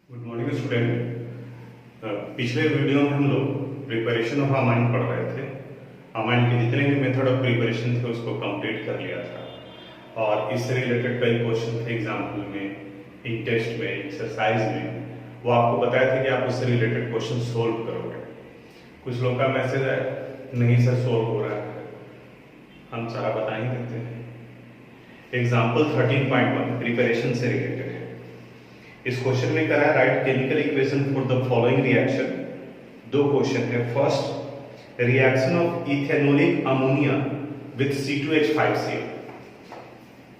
Good morning student. पिछले video में हम लोग प्रिपरेशन ऑफ अमाइन पढ़ रहे थे। अमाइन के जितने भी मेथड ऑफ प्रिपरेशन थे उसको कंप्लीट कर लिया था और इससे रिलेटेड कई क्वेश्चन थे एग्जाम्पल में, इन टेस्ट में, एक्सरसाइज में। वो आपको बताया था कि आप उससे रिलेटेड क्वेश्चन सोल्व करोगे। कुछ लोगों का मैसेज आया नहीं सर सोल्व हो रहा है, हम सारा बता ही देते हैं। एग्जाम्पल 13.1 प्रिपरेशन से रिलेटेड है। इस क्वेश्चन में करा है write chemical equation for the following reaction. दो क्वेश्चन है। First, reaction of ethanolic ammonia with C2H5Cl।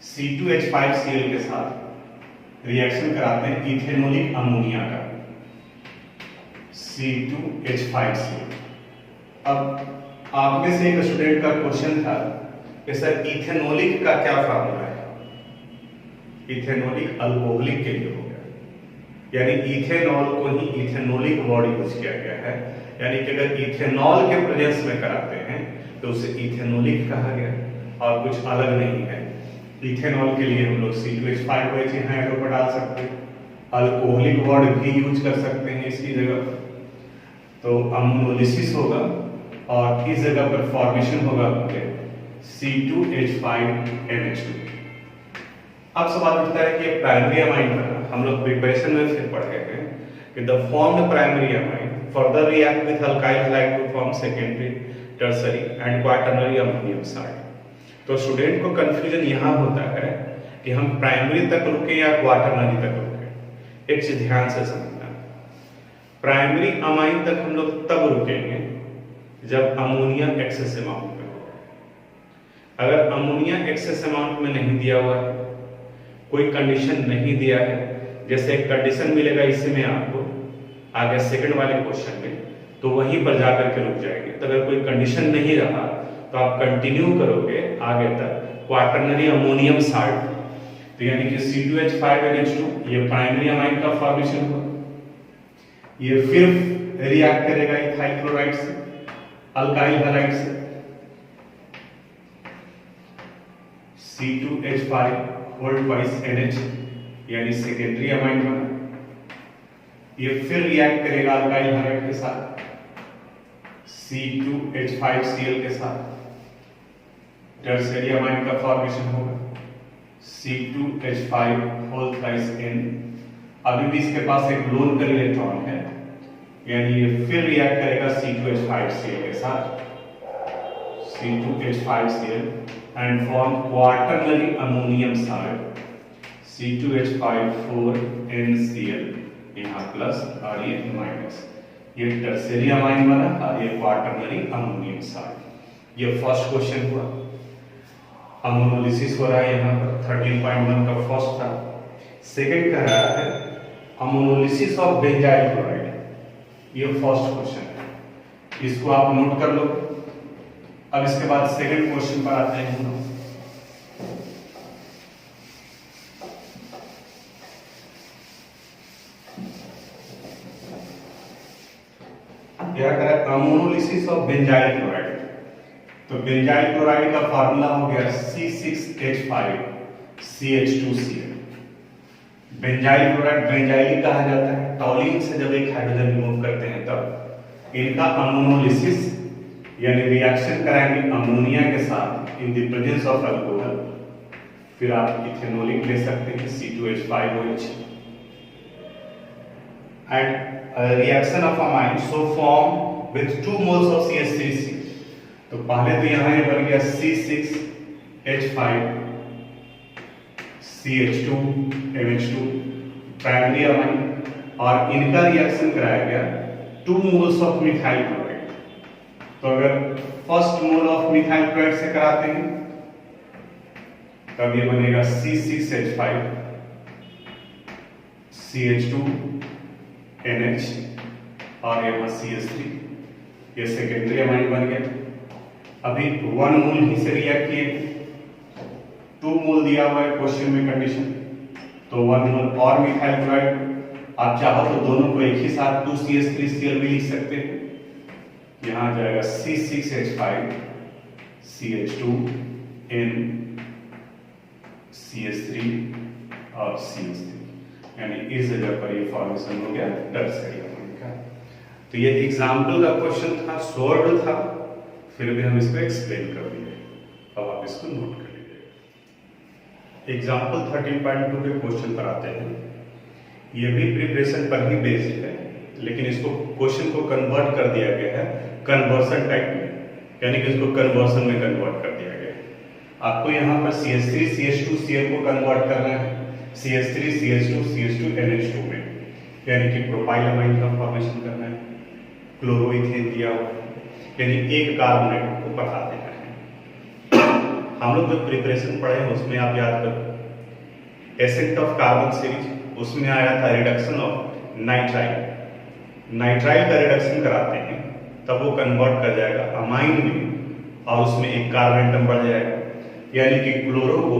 C2H5Cl के साथ रिएक्शन कराते हैं इथेनोलिक अमोनिया का, C2H5Cl। अब आप में से एक स्टूडेंट का क्वेश्चन था कि सर इथेनोलिक का क्या फार्मूला है। इथेनोलिक अल्कोहलिक के लिए हो गया, यानी इथेनॉल को ही इथेनोलिक वर्ड यूज किया गया है, यानी कि अगर इथेनॉल के प्रेजेंस में कराते हैं तो उसे इथेनोलिक कहा गया और कुछ अलग नहीं है। इथेनॉल के लिए हम लोग C2H5OH यहाँ एरो पर डाल सकते हैं, अल्कोहलिक वर्ड भी यूज कर सकते हैं इसकी जगह पर। तो अमोनोलिसिस होगा और इस जगह पर फॉर्मेशन होगा C2H5NH2। अब सवाल उठता है कि प्राइमरी अमाइन बना। हम लोग प्रिपरेशन में फिर पढ़ गए हैं कि the formed primary amine further react with alkyl halide to form secondary, tertiary and quaternary ammonium salt. तो स्टूडेंट को कंफ्यूजन यहाँ होता है कि हम प्राइमरी तक रुके या क्वाटरनरी तक रुके। एक चीज ध्यान से समझना, प्राइमरी अमाइन तक हम लोग तब रुकेंगे जब अमोनिया एक्सेस अमाउंट में हो। अगर अमोनिया एक्सेस अमाउंट में नहीं दिया हुआ है, कोई कंडीशन नहीं दिया है, जैसे एक कंडीशन मिलेगा इसमें आपको आगे सेकंड वाले क्वेश्चन में, तो वहीं पर जाकर के रुक जाएंगे। तो अगर कोई कंडीशन नहीं रहा तो आप कंटिन्यू करोगे आगे तक क्वाटरनरी अमोनियम साल्ट। तो यानी कि C2H5NH2 ये प्राइमरी अमाइन का फॉर्मेशन हुआ, ये फिर रिएक्ट करेगा इथाइल क्लोराइड से, अल्काइल हैलाइड से, C2H5 होल्ड ट्वाइस NH यानी सेकेंडरी अमाइन बना। ये फिर रिएक्ट करेगा अल्काइल हैलाइड के साथ, C2H5Cl के साथ, टर्सरी अमाइन का फॉर्मेशन होगा C2H5 होल थ्राइस N। अभी भी इसके पास एक लोन का इलेक्ट्रॉन है, यानी ये फिर रिएक्ट करेगा C2H5Cl के साथ, C2H5Cl and form quaternary ammonium salt C2H5 4NCl, यहाँ प्लस और ये माइनस। ये टर्सरी अमाइन बना और ये क्वाटरनरी अमोनियम साल्ट। ये फर्स्ट क्वेश्चन हुआ। अमोनोलिसिस हो रहा है यहाँ पर 13.1 का फर्स्ट था। सेकंड कह रहा है अमोनोलिसिस ऑफ बेंजाइल क्लोराइड। ये फर्स्ट क्वेश्चन है, इसको आप नोट कर लो। अब इसके बाद सेकंड क्वेश्चन पर आते हैं हम लोग। क्या करें, अमोनोलिसिस ऑफ बेंजाइल क्लोराइड। तो बेंजाइल क्लोराइड का फार्मूला हो गया C6H5CH2Cl। बेंजाइल क्लोराइड बेंजाइलिक कहा जाता है, टॉलिन से जब एक हाइड्रोजन रिमूव करते हैं तब इनका अमोनोलिसिस यानी रिएक्शन कराएंगे अमोनिया के साथ in the presence of alcohol. फिर आप इथेनोलिक ले सकते हैं C2H5OH and reaction of amine so form with 2 moles of CH3C। तो पहले तो यहां ये बन गया C6H5CH2NH2 प्राइमरी अमाइन, और इनका रिएक्शन कराया गया 2 मोल्स ऑफ मिथाइल क्लोराइड। तो अगर first mole of methyl chloride से कराते हैं तब ये बनेगा C6H5CH2NH और यहां CH3, ये सेकेंडरी अमाइन बन गया। अभी 1 मोल ही से रिएक्ट किए, 2 मोल दिया हुआ है क्वेश्चन में कंडीशन, तो 1 मोल और मिथाइल क्लोराइड। आप चाहो तो दोनों को एक ही साथ 2CH3Cl भी लिख सकते हैं। यहां आ जाएगा C6H5CH2N CH3 और CH3। यानी इस जगह पर ये फॉर्मेशन हो गया टर्शियरी अमाइन का। तो ये एग्जाम्पल का क्वेश्चन था, शॉर्ट था, फिर भी हम इसको एक्सप्लेन कर दिए। अब आप इसको नोट कर लीजिए। एग्जाम्पल 13.2 के क्वेश्चन पर आते हैं। ये भी प्रिपरेशन पर ही बेस्ड है, लेकिन इसको क्वेश्चन को कन्वर्ट कर दिया गया है कन्वर्सन टाइप में, यानी कि इसको कन्वर्सन में कन्वर्ट कर दिया गया है। आपको यहाँ पर CH3 CH2 Cl को कन्वर्ट करना है CH3 CH2 CH2 NH2 में, यानी कि प्रोपाइल अमाइन का फॉर्मेशन करना है, क्लोरोइथेन दिया हुआ, यानी एक कार्बोनेट को बता देना है। हम लोग जो प्रिपरेशन पढ़े हैं उसमें आप याद करो एसेंट ऑफ कार्बन सीरीज, उसमें आया था रिडक्शन ऑफ नाइट्राइल। नाइट्राइल का रिडक्शन कराते हैं तब वो कन्वर्ट कर जाएगा अमाइन में और उसमें एक कार्बन एटम बढ़ जाएगा, यानी कि क्लोरो को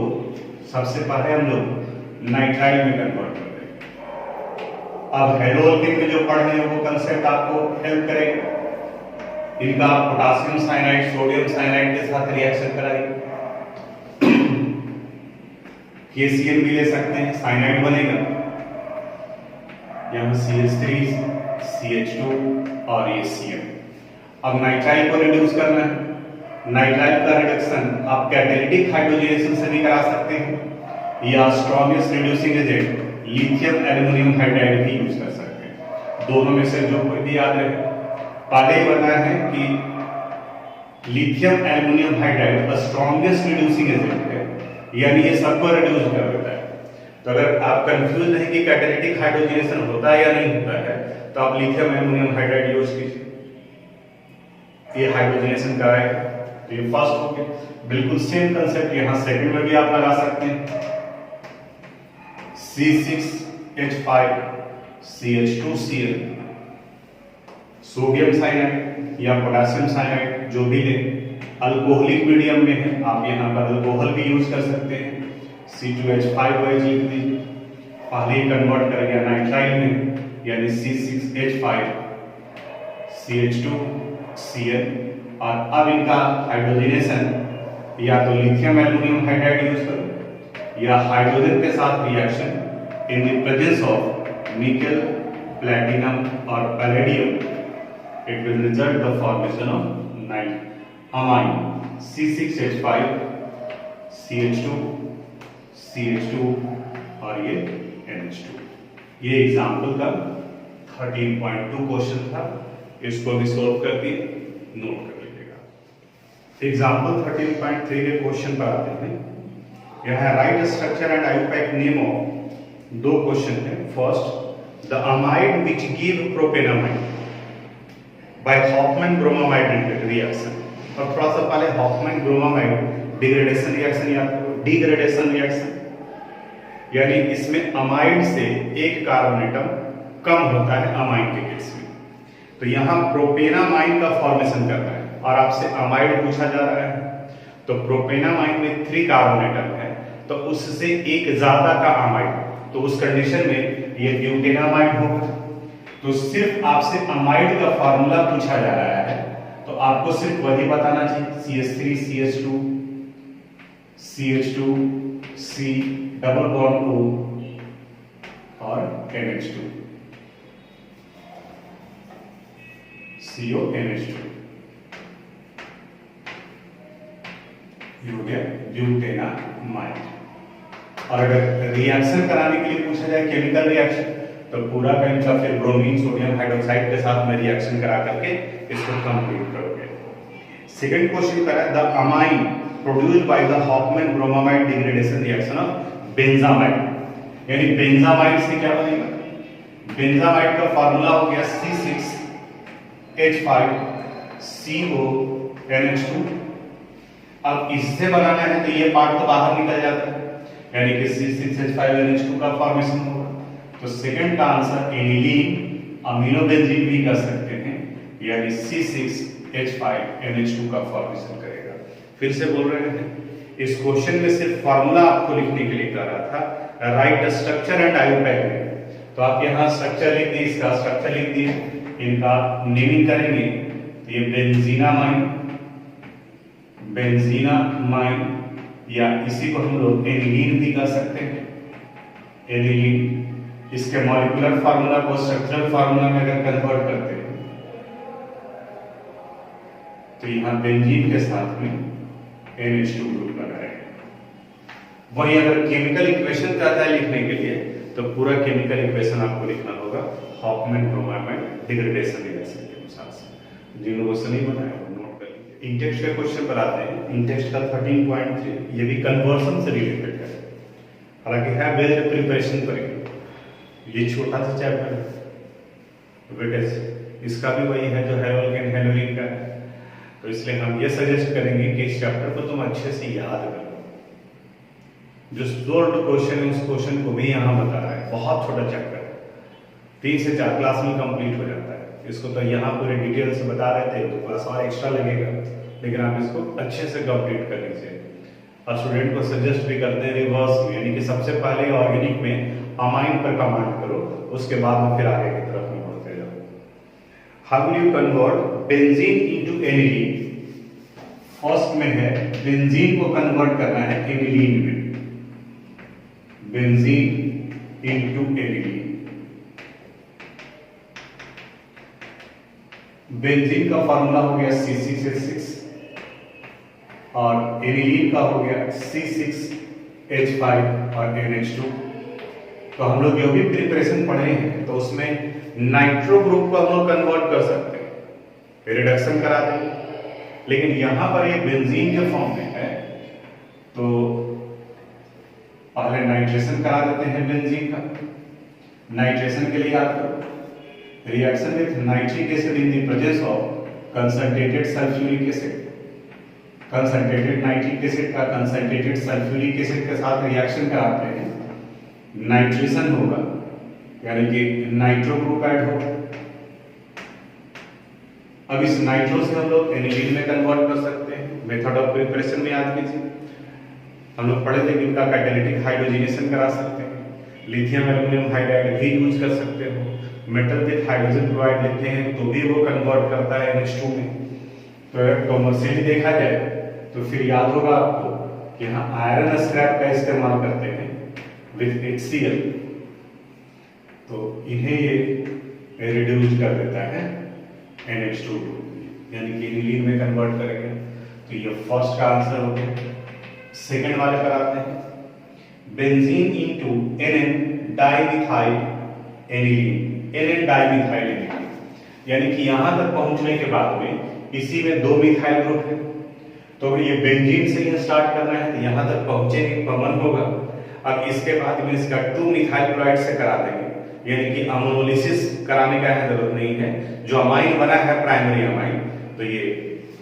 सबसे पहले हम लोग नाइट्राइल में कन्वर्ट कर देंगे। अब हेलोल्केन में जो पढ़े हैं वो कंसेप्ट आपको हेल्प करेगा। इनका पोटासियम साइनाइड सोडियम साइनाइड के साथ रिएक्शन कराएंगे। KCl भी ले सकते हैं, साइनाइड बनेगा, यहाँ CH3 CH2 और ये Cl। अब नाइट्राइल को रिड्यूस करना है। नाइट्राइल का रिडक्शन आप कैटालिटिक हाइड्रोजनेशन से भी करा सकते हैं या strongest reducing agent lithium aluminium hydride भी यूज कर सकते हैं। दोनों में से जो कोई भी याद रहे। पहले ही बताया है कि lithium aluminium hydride strongest reducing agent है, यानी ये सबको रिड्यूस कर देता है। तो अगर आप कंफ्यूज नहीं कि कैटालिटिक हाइड्रोजनेशन होता है या नहीं होता है, तो आप लिथियम एल्युमिनियम हाइड्राइड यूज कीजिए, ये हाइड्रोजनेशन कराएगा। तो ये फर्स्ट हो गया। बिल्कुल सेम कंसेप्ट यहाँ सेकंड में भी आप लगा सकते हैं। C6H5 CH2Cl, सोडियम साइनाइड या पोटेशियम साइनाइड जो भी ले, अल्कोहलिक मीडियम में है, आप यहाँ पर अल्कोहल भी यूज कर सकते हैं। C2H5OH लिख दीजिए, पहले ही कन्वर्ट कर गया नाइट्राइल में, यानी C6H5 CH2Cl। और अब इनका हाइड्रोजनेशन या तो लिथियम एल्युमिनियम हाइड्राइड यूज करो या हाइड्रोजन के साथ reaction in the presence of nickel, platinum और palladium, it will result the formation of amine C6H5 CH2 CH2 और ये NH2। ये एग्जाम्पल का 13.2 क्वेश्चन था, इसको भी सोल्व कर दिए, नोट कर लीजिएगा। एग्जाम्पल 13.3 के क्वेश्चन पर आते हैं। यह है write structure and IUPAC name of, दो क्वेश्चन है। First, the amide which give propanamide by Hofmann bromamide reaction। और थोड़ा सा पहले Hofmann bromamide डिग्रेडेशन रिएक्शन याद करो, डिग्रेडेशन रिएक्शन, यानी इसमें अमाइड से एक कार्बन एटम कम होता है अमाइन के केस में। तो यहाँ प्रोपेनामाइन का फॉर्मेशन करना है और आपसे अमाइड पूछा जा रहा है, तो प्रोपेनामाइन में 3 कार्बन एटम है, तो उससे एक ज्यादा का अमाइड, तो उस कंडीशन में ये ब्यूटेनामाइड होगा। तो सिर्फ आपसे अमाइड का फार्मूला पूछा जा रहा है, तो आपको सिर्फ वही बताना चाहिए, CH3 CH2 CH2 C double bond O और NH2 CO NH2, ये हो गया ब्यूटेनामाइड। और अगर रिएक्शन कराने के लिए पूछा जाए केमिकल रिएक्शन, तो पूरा का इनका फिर ब्रोमीन सोडियम हाइड्रोक्साइड के साथ में रिएक्शन करा करके इसको कंप्लीट करोगे। सेकंड क्वेश्चन करा the amine produced by the Hofmann bromamide degradation reaction of benzamide, यानी बेंजामाइड से क्या बनेगा, बेंजामाइड का फार्मूला हो गया C6H5 CO NH2। अब इससे बनाना है तो ये पार्ट तो बाहर निकल जाता है, यानी कि C6H5 NH2 का फॉर्मेशन होगा। तो सेकंड का आंसर एनिलीन अमीनोबेंजीन भी कर सकते हैं, यानी C6H5 NH2 का फॉर्मेशन करेगा। फिर से बोल रहे हैं, इस क्वेश्चन में सिर्फ फार्मूला आपको लिखने के लिए कह रहा था, राइट स्ट्रक्चर एंड आइयूपैक। तो आप यहाँ स्ट्रक्चर लिख दिए, इसका स्ट्रक्चर लिख दिए, इनका नेमिंग करेंगे, तो ये बेंजीनामाइन या इसी को हम लोग एनिलीन भी कर सकते हैं, एनिलीन इसके मॉलिक्यूलर फार्मूला को स्ट्रक्चरल फार्मूला में अगर कन्वर्ट करते हैं तो यहाँ बेंजीन के साथ में NH2 ग्रुप बना रहेगा। वही अगर केमिकल इक्वेशन चाहता है लिखने के लिए तो पूरा केमिकल इक्वेशन आपको लिखना होगा हॉफमैन ब्रोमाइड डिग्रेडेशन रिएक्शन के अनुसार से। जिन लोगों से नहीं बनाया वो नोट कर लीजिए। इंटेक्स के क्वेश्चन पर आते हैं। इंटेक्स का 13.3 ये भी कन्वर्सन से रिलेटेड है, हालांकि है बेस्ड प्रिपरेशन पर। ये छोटा सा चैप्टर है वेटेज, इसका भी वही है जो हेलोल्केन हेलोरिन का है, तो इसलिए हम ये सजेस्ट करेंगे कि इस चैप्टर को तुम अच्छे से याद करो। जो सोल्ड क्वेश्चन है उस क्वेश्चन को भी यहाँ बता रहा है। बहुत छोटा चैप्टर है, 3 से 4 क्लास में कंप्लीट हो जाता है। इसको तो यहाँ पूरे डिटेल से बता रहे थे, तो क्लास और एक्स्ट्रा लगेगा, लेकिन आप इसको अच्छे से कंप्लीट कर लीजिए। और स्टूडेंट को सजेस्ट भी करते हैं रिवर्स, यानी कि सबसे पहले ऑर्गेनिक में अमाइन पर कमांड करो, उसके बाद में फिर आगे की तरफ में बढ़ते जाओ। How will you convert benzene into aniline? First में है बेंजीन को कन्वर्ट करना है एनिलीन में, बेंजीन इनटू एनिलीन। बेंजीन का फार्मूला हो गया C6H6 और एनिलीन का हो गया C6H5 और NH2। तो हम लोग जो भी प्रिपरेशन पढ़े हैं तो उसमें नाइट्रो ग्रुप को हम लोग कन्वर्ट कर सकते हैं, रिडक्शन करा देंगे। लेकिन यहां पर ये बेंजीन के फॉर्म में है तो पहले नाइट्रेशन करा देते हैं बेंजीन का। नाइट्रेशन के लिए याद करो reaction with nitric acid in the presence of concentrated sulphuric acid. Concentrated nitric acid का कंसंट्रेटेड सल्फ्यूरिक एसिड के साथ रिएक्शन कराते हैं, नाइट्रेशन होगा, यानी कि नाइट्रो ग्रुप ऐड होगा। अब इस नाइट्रो से हम लोग एनिलीन में कन्वर्ट कर सकते हैं। मेथड ऑफ प्रिपरेशन में याद कीजिए, हम लोग पढ़े थे कि इनका कैटालिटिक हाइड्रोजनेशन करा सकते हैं, लिथियम एल्युमिनियम हाइड्राइड भी यूज कर सकते हो, मेटल विथ हाइड्रोजन क्लोराइड लेते हैं तो भी वो कन्वर्ट करता है NH2 में। तो अगर कॉमर्शियली देखा जाए तो फिर याद होगा आपको कि यहाँ आयरन स्क्रैप का इस्तेमाल करते हैं विथ HCl, तो इन्हें ये रिड्यूस कर देता है NH2, यानी कि एनिलीन में कन्वर्ट करेंगे। तो ये फर्स्ट का आंसर हो गया। सेकंड वाले पर आते हैं, benzene into NN dimethyl aniline, NN dimethyl aniline, यानी कि यहां तक पहुंचने के बाद में इसी में 2 मिथाइल ग्रुप है, तो ये बेंजीन से ही स्टार्ट करना है तो यहां तक पहुंचेंगे, कॉमन होगा। अब इसके बाद में इसका 2 मिथाइल क्लोराइड से करा देंगे, यानी कि अमोनोलिसिस कराने का जरूरत नहीं है। जो अमाइन बना है प्राइमरी अमाइन, तो ये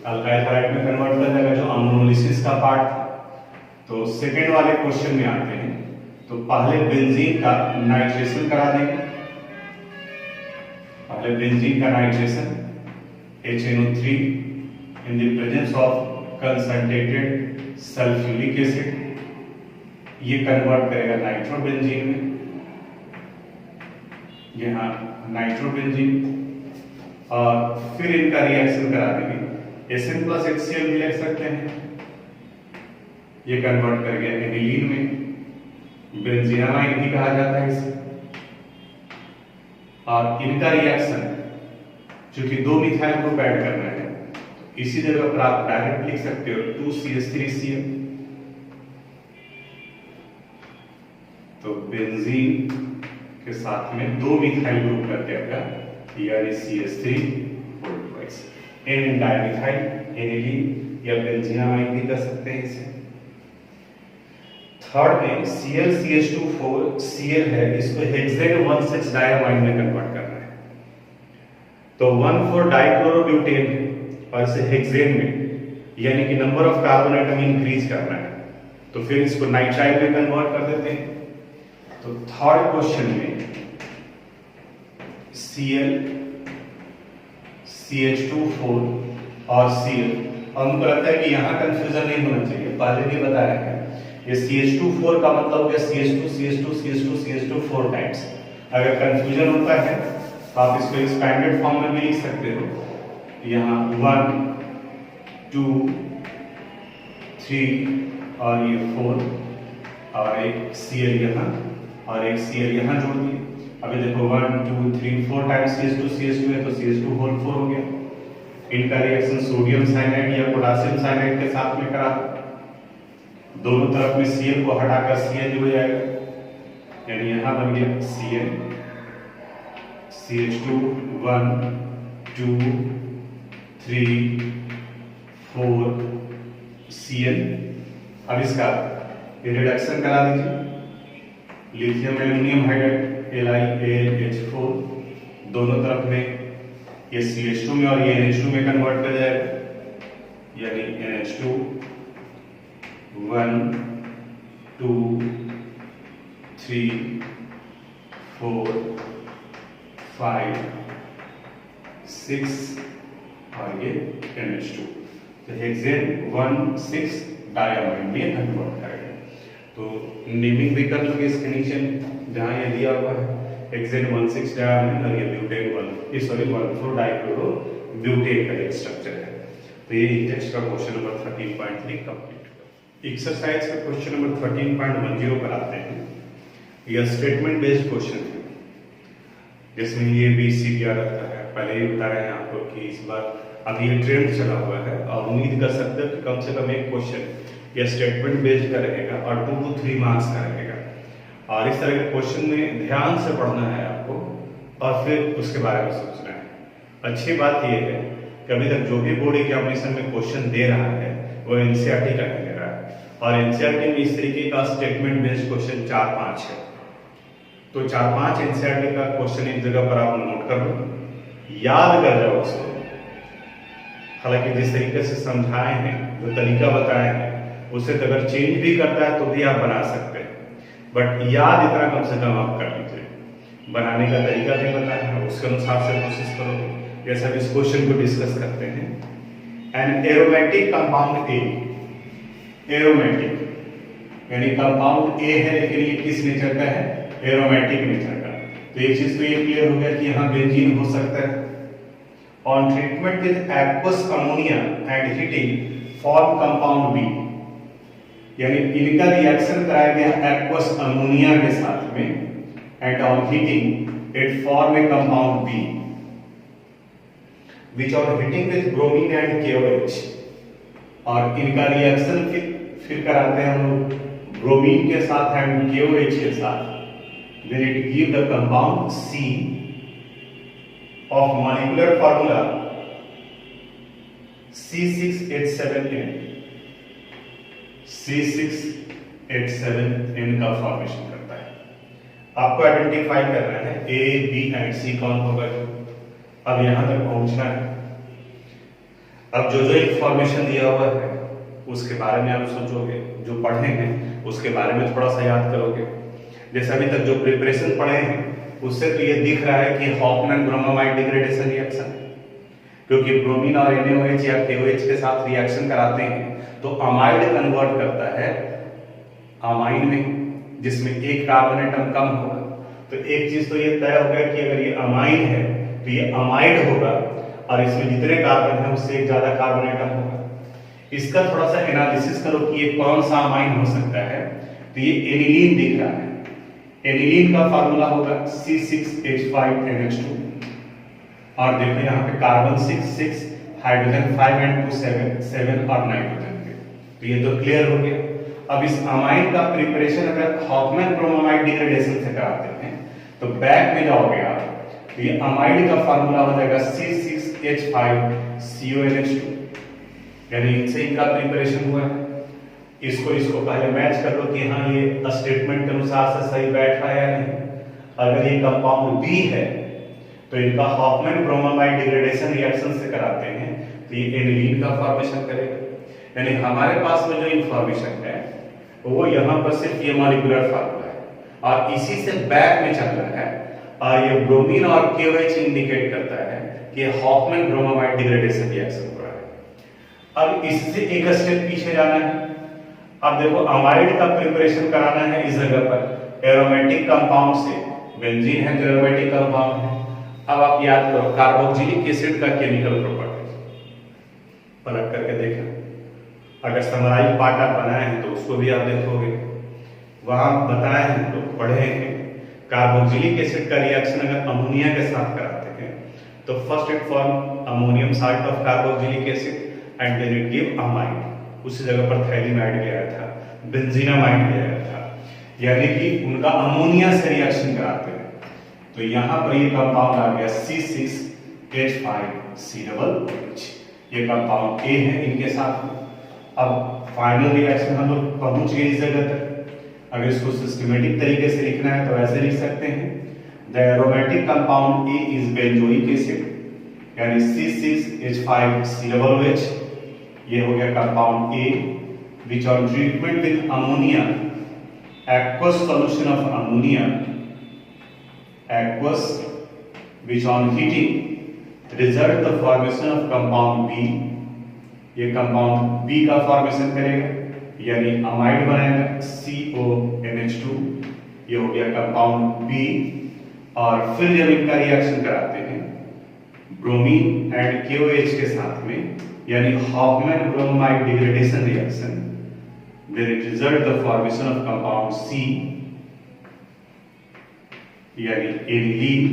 अल्काइल हैलाइड में कन्वर्ट कर देगा, जो अमोनोलिसिस का पार्ट था। तो सेकंड वाले क्वेश्चन में आते हैं, तो पहले बेंजीन का नाइट्रेशन करा देंगे, पहले बेंजीन का nitration HNO3 in the presence of concentrated sulphuric acid, ये कन्वर्ट करेगा नाइट्रोबेंजीन में, यहाँ नाइट्रोबेंजीन, और फिर इनका रिएक्शन करा देंगे। Sn प्लस HCl भी लिख सकते हैं, ये कन्वर्ट कर गया एनिलीन में, बेंजीनामाइन भी कहा जाता है इसे। और इनका रिएक्शन चूंकि 2 मिथाइल ग्रुप ऐड करना है, तो इसी जगह पर आप डायरेक्ट लिख सकते हो 2CH3Cl। तो बेंजीन के साथ में 2 मिथाइल ग्रुप कर देगा, यानी CH3 N डाइमिथाइल एनिलीन या बेंजीनामाइन भी कर सकते हैं इसे। थर्ड में ClCH2,4Cl है, इसको हेक्सेन 1,6 डायमाइन में कन्वर्ट करना है। तो 1,4 डाइक्लोरोब्यूटेन है और इसे हेक्सेन में, यानी कि number of carbon atom increase करना है, तो फिर इसको नाइट्राइल में कन्वर्ट कर देते हैं। तो थर्ड क्वेश्चन में Cl, CH2,4 और Cl, और हमको लगता है कि यहाँ कंफ्यूजन नहीं होना चाहिए, पहले भी बताया है। ये CH2,4 का मतलब हो गया CH2 CH2 CH2 CH2 4 times. अगर कंफ्यूजन होता है तो आप इसको एक्सपैंडेड फॉर्म में भी लिख सकते हो, यहाँ 1 2 3 और ये 4 और एक Cl यहाँ और एक Cl यहाँ जोड़ दिए। अभी देखो 1 2 3 4 टाइम्स CH2 है तो CH2 होल 4 हो गया। इनका रिएक्शन सोडियम साइनाइड या पोटेशियम साइनाइड के साथ में करा, दोनों तरफ में Cl को हटाकर Cl हो जाएगा, यानी यहां बन गया Cl CH2 1 2 3 4 Cl। अब इसका रिडक्शन करा दीजिए, लिथियम एल्यूमिनियम हाइड्राइड LiAlH4 दोनों तरफ में ये CH2 में और ये NH2 में कन्वर्ट कर जाएगा, यानी NH2 1 2 3 4 5 6 और ये NH2, तो हेक्सेन 1,6 डायमाइन में कन्वर्ट करेगा। तो नेमिंग भी कर लोगे इसके नीचे जहां ये दिया हुआ है हेक्सेन 1,6 डायमाइन और ये ब्यूटेन 1,4 डाइक्लोरो ब्यूटेन का एक स्ट्रक्चर है। तो ये टेक्स्ट का क्वेश्चन नंबर 13.3 कंप्लीट। एक्सरसाइज का क्वेश्चन नंबर 13.10 पर आते हैं। यह स्टेटमेंट बेस्ड क्वेश्चन है जिसमें ये बी सी दिया रहता है। पहले ही बता रहे हैं आपको कि इस बार अभी ये ट्रेंड चला हुआ है और उम्मीद कर सकते हैं कि कम से कम एक क्वेश्चन यह स्टेटमेंट बेस्ड का रहेगा और 2 to 3 मार्क्स का रहेगा। और इस तरह के क्वेश्चन में ध्यान से पढ़ना है आपको और फिर उसके बारे में सोचना है। अच्छी बात यह है कि अभी तक जो भी बोर्ड एग्जामिनेशन में क्वेश्चन दे रहा है वो एनसीईआरटी का नहीं दे रहा है, और एनसीईआरटी में इस तरीके का स्टेटमेंट बेस्ड क्वेश्चन 4-5 है। तो 4-5 एनसीईआरटी का क्वेश्चन एक जगह पर आप नोट कर लो, याद कर जाओ उसको। हालांकि जिस तरीके से समझाए हैं, जो तरीका बताए हैं, उसे तो अगर चेंज भी करता है तो भी आप बना सकते हैं, बट याद इतना कम से कम आप कर लीजिए। बनाने का तरीका भी बताया है, उसके अनुसार से कोशिश करो। जैसे इस क्वेश्चन को डिस्कस करते हैं। An aromatic compound A, aromatic यानी कंपाउंड ए है लेकिन ये किस नेचर का है? एरोमेटिक नेचर का। तो एक चीज तो ये क्लियर हो गया कि यहाँ बेंजीन हो सकता है। On treatment with aqueous ammonia and heating form compound B, यानी इनका रिएक्शन कराया गया एक्वस अमोनिया के साथ में and on heating it form a compound B which on heating with bromine and KOH। और इनका रिएक्शन फिर कराते हैं हम लोग ब्रोमीन के साथ एंड KOH के साथ, then it give the compound C of molecular formula C6H7N। C6H7N का फॉर्मेशन करता है। आपको आइडेंटिफाई करना है A, B एंड C कौन होगा। अब यहां तक पहुंचना है। अब जो इंफॉर्मेशन दिया हुआ है उसके बारे में आप सोचोगे, जो पढ़े हैं उसके बारे में थोड़ा सा याद करोगे। जैसे अभी तक जो प्रिपरेशन पढ़े हैं उससे तो ये दिख रहा है कि हॉफमैन ब्रोमामाइड डिग्रेडेशन रिएक्शन, क्योंकि ब्रोमीन और NaOH या KOH के साथ रिएक्शन कराते हैं तो अमाइड कन्वर्ट करता है अमाइन में, जिसमें एक कार्बन एटम कम होगा। तो एक चीज तो ये तय हो गया कि अगर ये अमाइन है तो ये अमाइड होगा और इसमें जितने कार्बन है उससे एक ज्यादा कार्बन एटम होगा। इसका थोड़ा सा एनालिसिस करो कि ये कौन सा अमाइन हो सकता है। तो ये एनिलीन दिख रहा है। एनिलीन का फार्मूला होगा C6H5NH2 और देखो यहाँ पे कार्बन 6 हाइड्रोजन 5 एंड 2 7 और नाइट्रोजन पे। तो ये तो क्लियर हो गया। अब इस अमाइन का प्रिपरेशन अगर हॉफमैन ब्रोमामाइड डिग्रेडेशन से कराते हैं तो बैक में जाओगे आप तो ये अमाइड का फार्मूला हो जाएगा C6H5CONH2, यानी इनसे इनका प्रिपरेशन हुआ है। इसको पहले मैच कर लो कि हाँ ये स्टेटमेंट के अनुसार से सही बैठ रहा है या नहीं। अगर ये कंपाउंड बी है तो इनका हॉफमैन ब्रोमामाइड डिग्रेडेशन रिएक्शन से कराते हैं तो ये एनिलीन का फॉर्मेशन करेगा। यानी हमारे पास में जो इंफॉर्मेशन है वो यहाँ पर सिर्फ ये मॉलिक्यूलर फार्मूला है और इसी से बैक में चल रहा है। और ये ब्रोमीन और KOH इंडिकेट करता है कि हॉफमैन ब्रोमामाइड डिग्रेडेशन रिएक्शन हो रहा है। अब इससे एक स्टेप पीछे जाना है। अब देखो अमाइड का प्रिपरेशन कराना है इस जगह पर एरोमेटिक कंपाउंड से। बेंजीन है जो एरोमेटिक कंपाउंड है। अब आप याद करो कार्बोक्सिलिक एसिड का केमिकल प्रॉपर्टी पलट करके देखना। अगर समराइज पार्ट आप बनाए हैं तो उसको भी आप देखोगे, वहां बताए हैं तो पढ़े हैं कार्बोक्सिलिक एसिड का रिएक्शन अगर अमोनिया के साथ कराते हैं तो first it form ammonium salt of carboxylic acid and then it give amide. उसी जगह पर थैलीमाइड ले आया था, बेंजीनामाइड ले आया था, यानी कि उनका अमोनिया से रिएक्शन कराते हैं। तो यहां पर ये कंपाउंड आ गया C6H5COOH, ये कंपाउंड A है इनके साथ। अब फाइनल रिएक्शन हम लोग पहुंच गए इस जगह तक। अगर इसको सिस्टमेटिक तरीके से लिखना है तो ऐसे लिख सकते हैं, the aromatic compound A is benzoic acid, यानी C6H5COOH, ये हो गया compound A, which on treatment with ammonia, aqueous solution of ammonia, aqueous, which on heating result the formation of compound B, ये कंपाउंड B का formation करेगा, यानी amide बनाएगा CONH2, ये हो गया कंपाउंड B। और फिर जब इनका रिएक्शन कराते हैं ब्रोमीन एंड KOH के साथ में, यानी Hoffmann bromide degradation reaction, then it result the formation of compound C, यानी aniline,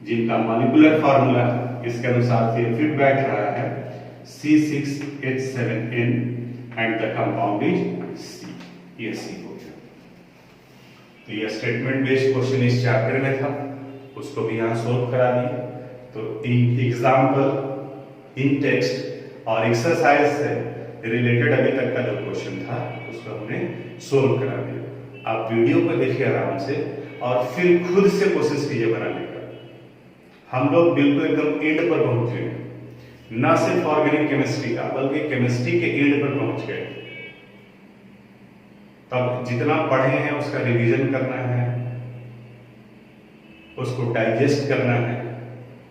जिनका मॉलिक्यूलर फार्मूला इसके अनुसार से फिट बैठ रहा है C6H7N and the compound is C, ये C हो गया। तो ये स्टेटमेंट बेस्ड क्वेश्चन इस चैप्टर में था, उसको भी यहाँ सोल्व करा दिए। तो एग्जाम्पल इन टेक्स्ट और एक्सरसाइज से रिलेटेड अभी तक का जो क्वेश्चन था उसको हमने सोल्व करा दिया। आप वीडियो को देखिए आराम से और फिर खुद से कोशिश कीजिए बनाने का। हम लोग बिल्कुल एकदम एंड पर पहुंच गए, न सिर्फ ऑर्गेनिक केमिस्ट्री का बल्कि केमिस्ट्री के एंड पर पहुंच गए। तब जितना पढ़े हैं उसका रिवीजन करना है, उसको डाइजेस्ट करना है,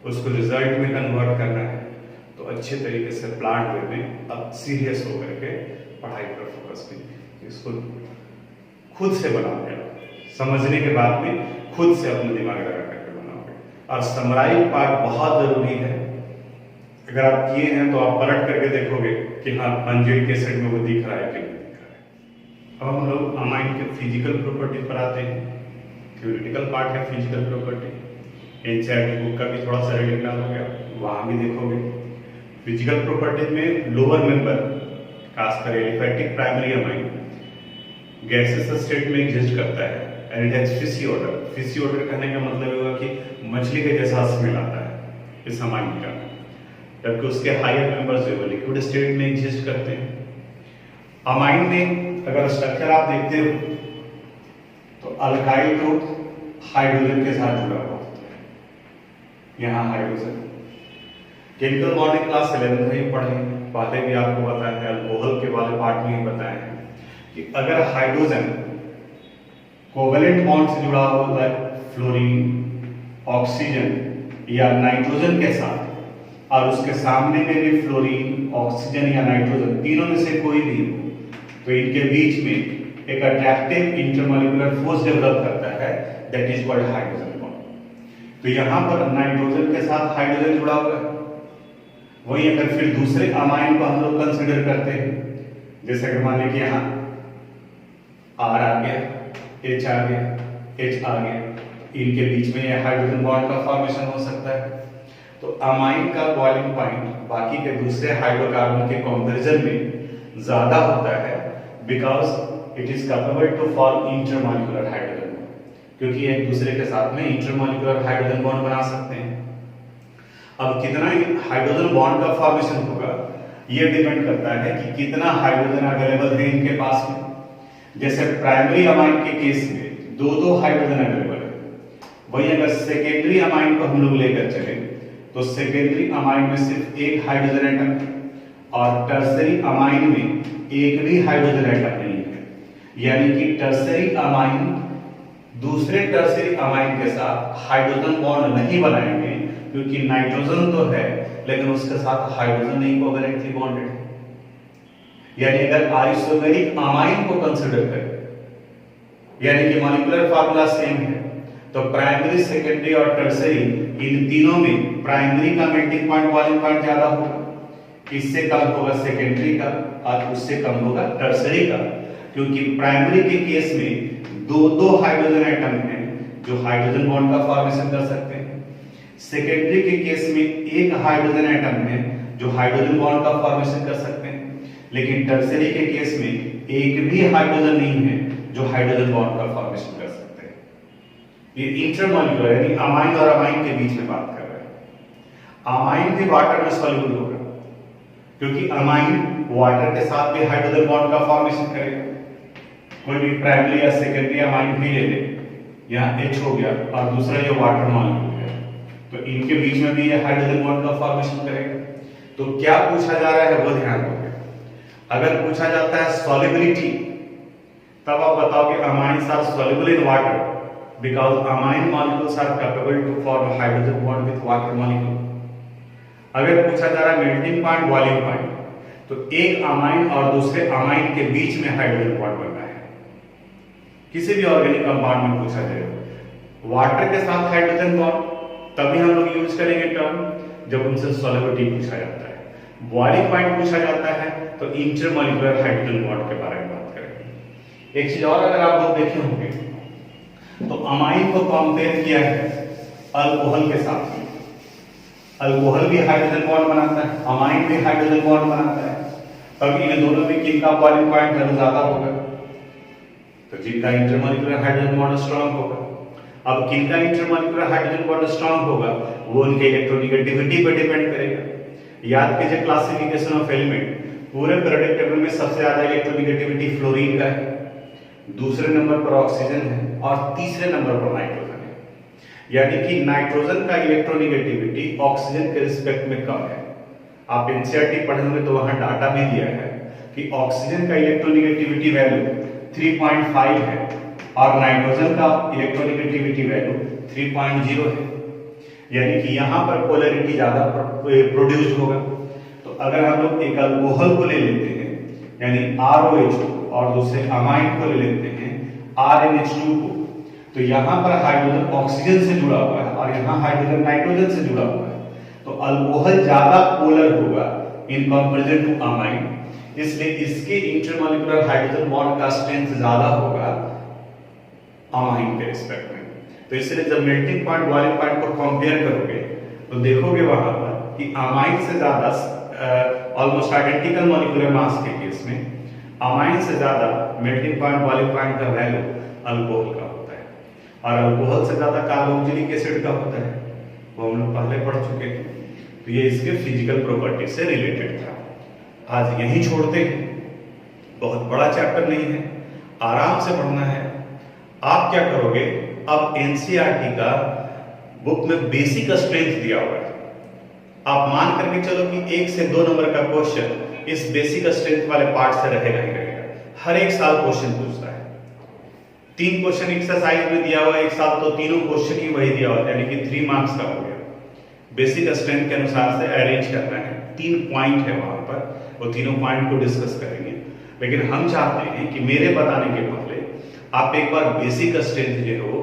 उसको रिजल्ट में कन्वर्ट करना है। तो अच्छे तरीके से प्लांट वे में अब सीरियस होकर के पढ़ाई पर फोकस कीजिए। इसको खुद से बनाओगे, समझने के बाद में खुद से अपने दिमाग लगा करके बनाओगे। और समराइज पार्ट बहुत जरूरी है, अगर आप किए हैं तो आप पलट करके देखोगे कि हाँ बेंजोइक एसिड में वो दिख रहा है कि नहीं दिख रहा है। अब हम लोग अमाइन के फिजिकल प्रॉपर्टी पर आते हैं। थ्योरेटिकल पार्ट है फिजिकल प्रॉपर्टी, एनसीईआरटी बुक का भी थोड़ा सा रीडिंग डाल हो गया, वहां भी देखोगे। फिजिकल प्रॉपर्टी में लोअर मेंबर खासकर aliphatic primary amine gases state में एग्जिस्ट करता है and it has fishy order. Fishy order कहने का मतलब होगा कि मछली के जैसा स्मेल आता है इस अमाइन का, जबकि उसके हायर मेंबर्स जो लिक्विड स्टेट में एग्जिस्ट करते हैं। अमाइन में अगर स्ट्रक्चर आप देखते हो तो अल्काइल ग्रुप हाइड्रोजन के साथ जुड़ा हुआ होता है। यहाँ हाइड्रोजन केमिकल बॉन्डिंग क्लास 11 में ही पढ़े, पहले भी आपको बताया है, अल्कोहल के वाले पार्ट में ही बताया है कि अगर हाइड्रोजन कोवेलेंट बॉन्ड से जुड़ा हुआ है फ्लोरीन, ऑक्सीजन या नाइट्रोजन के साथ, और उसके सामने में भी फ्लोरीन, ऑक्सीजन या नाइट्रोजन तीनों में से कोई भी हो, तो इनके बीच में एक अट्रैक्टिव इंटरमॉलिक्यूलर फोर्स डेवलप करता है, that is called hydrogen bond. तो यहां पर नाइट्रोजन के साथ हाइड्रोजन जुड़ा हुआ है। वही अगर फिर दूसरे अमाइन को हम लोग कंसीडर करते हैं, जैसे अगर मान लीजिए यहाँ R आ गया, H आ गया, H आ गया, इनके बीच में ये हाइड्रोजन बॉन्ड का फॉर्मेशन हो सकता है। तो अमाइन का बॉइलिंग पॉइंट बाकी के दूसरे हाइड्रोकार्बन के कंपैरिजन में ज्यादा होता है, because it is capable to form intermolecular hydrogen, क्योंकि एक दूसरे के साथ में इंटरमॉलिक्यूलर हाइड्रोजन बॉन्ड बना सकते हैं। अब कितना हाइड्रोजन बॉन्ड का फॉर्मेशन होगा ये डिपेंड करता है कि कितना हाइड्रोजन अवेलेबल है इनके पास में। जैसे प्राइमरी अमाइन के केस में दो हाइड्रोजन अवेलेबल है, वही अगर सेकेंडरी अमाइन को हम लोग लेकर चले तो सेकेंडरी अमाइन में सिर्फ एक हाइड्रोजन एटम है और टर्सरी अमाइन में एक भी हाइड्रोजन एटम नहीं है। यानी कि टर्सरी अमाइन दूसरे टर्सरी अमाइन के साथ हाइड्रोजन बॉन्ड नहीं बनाएंगे, क्योंकि नाइट्रोजन तो है लेकिन उसके साथ हाइड्रोजन नहीं कोवेलेंटली बॉन्डेड है। यानी अगर आइसोमेरिक अमाइन को कंसीडर करें, यानी कि मॉलिक्यूलर फार्मूला सेम है, तो प्राइमरी, सेकेंडरी और टर्सरी इन तीनों में प्राइमरी का मेल्टिंग पॉइंट बॉइलिंग पॉइंट ज्यादा होगा, इससे कम होगा सेकेंडरी का और उससे कम होगा टर्सरी का, क्योंकि प्राइमरी के केस में दो हाइड्रोजन एटम हैं जो हाइड्रोजन बॉन्ड का फॉर्मेशन कर सकते हैं। सेकेंडरी के केस में एक हाइड्रोजन एटम है जो हाइड्रोजन बॉन्ड का फॉर्मेशन कर सकते हैं, लेकिन टर्शियरी के केस में एक भी हाइड्रोजन नहीं है जो हाइड्रोजन बॉन्ड का फॉर्मेशन कर सकते हैं। ये इंटरमॉलिक्यूलर यानी अमाइन और अमाइन के बीच में बात कर रहे हैं। अमाइन भी वाटर में सॉल्युबल होगा क्योंकि अमाइन वाटर के साथ भी हाइड्रोजन बॉन्ड का फॉर्मेशन करेगा। कोई भी प्राइमरी या सेकेंडरी अमाइन भी ले ले, यहाँ H हो गया और दूसरा ये वाटर मॉलिक्यूल है, तो इनके बीच में भी ये हाइड्रोजन बॉन्ड का फॉर्मेशन करेगा। तो क्या पूछा जा रहा है वो ध्यान दोगे। अगर पूछा जाता है सॉल्युबिलिटी, तब आप बताओ कि amines are soluble in water because amine molecules are capable to form hydrogen bond with water molecule. अगर पूछा जा रहा है मेल्टिंग पॉइंट, बॉइलिंग पॉइंट, तो एक अमाइन और दूसरे अमाइन के बीच में हाइड्रोजन बॉन्ड बनना है। किसी भी ऑर्गेनिक कंपाउंड में पूछा जाए वाटर के साथ हाइड्रोजन बॉन्ड, तभी हम लोग यूज करेंगे टर्म जब उनसे सॉल्युबिलिटी पूछा जाता है। बॉइलिंग पॉइंट पूछा जाता है तो इंटरमॉलिक्यूलर हाइड्रोजन बॉन्ड के बारे में बात करेंगे। एक चीज और अगर आप लोग देखे होंगे तो अमाइन को कंपेयर किया है अल्कोहल के साथ। अल्कोहल भी हाइड्रोजन बॉन्ड बनाता है, अमाइन भी हाइड्रोजन बॉन्ड बनाता है, तब इन दोनों में किनका बॉइलिंग पॉइंट है ज्यादा होगा, तो जिनका इंटरमॉलिक्यूलर हाइड्रोजन बॉन्ड स्ट्रांग होगा। अब किनका इंटरमॉलिक्यूलर हाइड्रोजन बॉन्ड स्ट्रांग होगा वो उनके इलेक्ट्रोनेगेटिविटी पर डिपेंड करेगा। याद कीजिए क्लासिफिकेशन ऑफ एलिमेंट, पूरे पीरियोडिक टेबल में सबसे ज्यादा इलेक्ट्रोनेगेटिविटी फ्लोरीन का है, दूसरे नंबर पर ऑक्सीजन है और तीसरे नंबर पर नाइट्रोजन है। यानी कि नाइट्रोजन का इलेक्ट्रोनेगेटिविटी ऑक्सीजन के रिस्पेक्ट में कम है। आप एनसीईआरटी पढ़ेंगे तो वहां डाटा भी दिया है कि ऑक्सीजन का इलेक्ट्रोनेगेटिविटी वैल्यू 3.5 है और नाइट्रोजन का इलेक्ट्रोनेगेटिविटी वैल्यू 3.0 है। यानी कि यहाँ पर पोलैरिटी ज्यादा प्रोड्यूस होगा। तो अगर हम लोग एक अल्कोहल को ले लेते हैं यानी ROH और दूसरे अमाइन को ले लेते हैं RNH2 को, तो यहाँ पर हाइड्रोजन ऑक्सीजन से जुड़ा हुआ है और यहाँ हाइड्रोजन नाइट्रोजन से जुड़ा हुआ है, तो अल्कोहल ज्यादा पोलर होगा इन कंपैरिजन टू अमाइन, इसलिए इसके इंटरमॉलिक्यूलर हाइड्रोजन बॉन्ड का स्ट्रेंथ ज्यादा होगा अमाइन के रिस्पेक्ट में। तो इसलिए जब मेल्टिंग पॉइंट बॉइलिंग पॉइंट को कंपेयर करोगे तो देखोगे वहां पर कि अमाइन से ज्यादा ऑलमोस्ट आइडेंटिकल मॉलिक्यूलर मास के केस में अमाइन से ज्यादा मेल्टिंग पॉइंट बॉइलिंग पॉइंट का वैल्यू अल्कोहल का होता है और अल्कोहल से ज्यादा कार्बोक्सिलिक एसिड का होता है, वो हम लोग पहले पढ़ चुके हैं। तो ये इसके फिजिकल प्रॉपर्टी से रिलेटेड था। आज यही छोड़ते हैं, बहुत बड़ा चैप्टर नहीं है, आराम से पढ़ना है। आप क्या करोगे, अब एनसीईआरटी का बुक में बेसिक स्ट्रेंथ दिया हुआ है, आप मान करके चलो कि 1 से 2 नंबर का क्वेश्चन इस बेसिक स्ट्रेंथ वाले पार्ट से रहेगा ही रहेगा। हर एक साल क्वेश्चन पूछता है, 3 क्वेश्चन एक्सरसाइज में दिया हुआ है, एक साल तो तीनों क्वेश्चन ही वही दिया हुआ है, यानी कि 3 मार्क्स का हो गया। बेसिक स्ट्रेंथ के अनुसार से अरेंज करना है, 3 पॉइंट है वहां पर, वो तीनों पॉइंट को डिस्कस करेंगे। लेकिन हम चाहते हैं कि मेरे बताने के पहले आप एक बार बेसिक स्ट्रेंथ जो है वो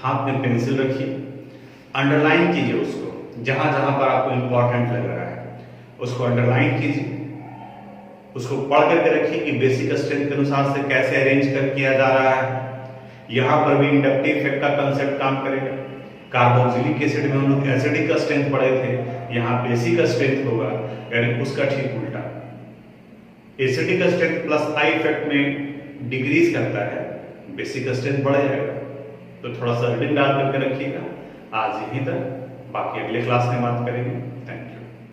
हाथ में पेंसिल रखिए, अंडरलाइन कीजिए उसको, जहां जहां पर आपको इंपॉर्टेंट लग रहा है उसको अंडरलाइन कीजिए, उसको पढ़ करके रखिए कि बेसिक स्ट्रेंथ के अनुसार से कैसे अरेंज कर किया जा रहा है। यहां पर भी इंडक्टिव इफेक्ट का कंसेप्ट काम करेगा। कार्बोक्सिलिक एसिड में हम लोग एसिडिक स्ट्रेंथ पढ़े थे, यहाँ बेसिक स्ट्रेंथ होगा, यानी उसका ठीक उल्टा। Acidic strength plus I effect में डिक्रीज करता है, बेसिक स्ट्रेंथ बढ़ जाएगा। तो थोड़ा सा रीडिंग डाल करके रखिएगा। आज यहीं तक, बाकी अगले क्लास में बात करेंगे। Thank you.